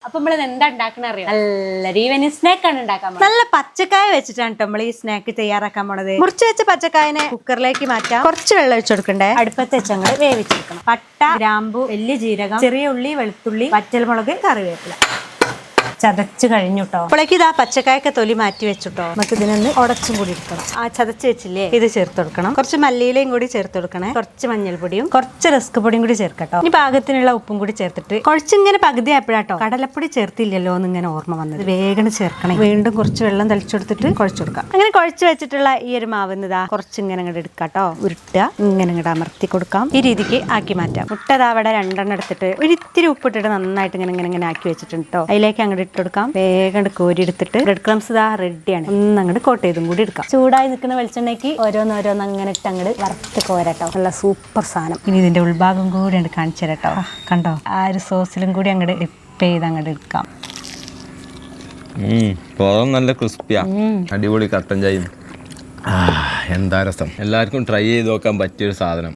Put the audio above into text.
അപ്പൊ നമ്മൾ എന്താ ഉണ്ടാക്കണ അറിയാം? നല്ലൊരു ഈവനിങ് സ്നാക്ക് ആണ് ഉണ്ടാക്കാൻ പോകുന്നത്. നല്ല പച്ചക്കായ വെച്ചിട്ടാണ് നമ്മൾ ഈ സ്നാക്ക് തയ്യാറാക്കാൻ പോണത്. മുറിച്ച് വെച്ച പച്ചക്കായനെ കുക്കറിലേക്ക് മാറ്റാം. കുറച്ച് വെള്ളം ഒഴിച്ചു കൊടുക്കണ്ടേ. അടുപ്പത്ത് വെച്ചങ്ങ് വേവിച്ചെടുക്കണം. പട്ട, ഗ്രാമ്പു, വലിയ ജീരകം, ചെറിയ ഉള്ളി, വെളുത്തുള്ളി, വറ്റൽമുളക്, കറിവേപ്പില ചതച്ച് കഴിഞ്ഞുട്ടോ. അപ്പോഴേക്ക് ഇതാ പച്ചക്കായൊക്കെ തൊലി മാറ്റി വെച്ചിട്ടോ. നമുക്ക് ഇതിനൊന്ന് ഉടച്ചും കൂടി എടുക്കണം. ആ ചതച്ച് വെച്ചില്ലേ, ഇത് ചേർത്ത് കൊടുക്കണം. കുറച്ച് മല്ലിയിലയും കൂടി ചേർത്ത് കൊടുക്കണേ. കുറച്ച് മഞ്ഞൾപ്പൊടിയും കുറച്ച് റസ്ക് പൊടിയും കൂടി ചേർക്കട്ടോ. ഇനി പാകത്തിനുള്ള ഉപ്പും കൂടി ചേർത്തിട്ട് കുഴച്ചിങ്ങനെ പകുതി ആയപ്പോഴാട്ടോ കടലപ്പൊടി ചേർത്തില്ലല്ലോ എന്ന് ഇങ്ങനെ ഓർമ്മ വന്നത്. വേഗം ചേർക്കണേ. വീണ്ടും കുറച്ച് വെള്ളം തളിച്ചെടുത്തിട്ട് കുഴച്ചു കൊടുക്കാം. അങ്ങനെ കുഴച്ച് വെച്ചിട്ടുള്ള ഈ ഒരു മാവുന്നതാ കുറച്ച് ഇങ്ങനെ ഇങ്ങോട്ട് എടുക്കാട്ടോ. ഉരുട്ടുക, ഇങ്ങനെ ഇങ്ങോട്ട് അമർത്തി കൊടുക്കാം. ഈ രീതിക്ക് ആക്കി മാറ്റാം. മുട്ട അവിടെ 2 എടുത്തിട്ട് ഒരു ഇത്തിരി ഉപ്പിട്ടിട്ട് നന്നായിട്ട് ഇങ്ങനെ ഇങ്ങനെ ഇങ്ങനെ ആക്കി വെച്ചിട്ടുണ്ട് കേട്ടോ. അതിലേക്ക് അങ്ങോട്ട് ഇട്ടെടുക്കാം. വേഗം കോരി എടുത്തിട്ട് ബ്രെഡ് ക്രംസ് ഇതാ റെഡിയാണ്. ഒന്ന് അങ്ങോട്ട് കോട്ട് ചെയ്തും കൂടി എടുക്കാം. ചൂടായി നിൽക്കുന്ന വെളിച്ചെണ്ണയ്ക്ക് ഓരോന്നോരോന്ന് അങ്ങനെ ഇട്ട് അങ്ങോട്ട് വറുത്ത് കോരട്ടോ. നല്ല സൂപ്പർ സാധനം. ഇനി ഇതിന്റെ ഉൾഭാഗം കൂടി അങ്ങോട്ട് കാണിച്ചു തരട്ടോ. കണ്ടോ, ആ ഒരു സോസിലും കൂടി അങ്ങോട്ട് ഡിപ്പ് ചെയ്ത് അങ്ങോട്ട് എടുക്കാം. നല്ല ക്രിസ്പിയാ, അടിപൊളി കട്ടൻ ചായയും. എന്താ രസം. എല്ലാവർക്കും ട്രൈ ചെയ്ത് നോക്കാൻ പറ്റിയൊരു സാധനം.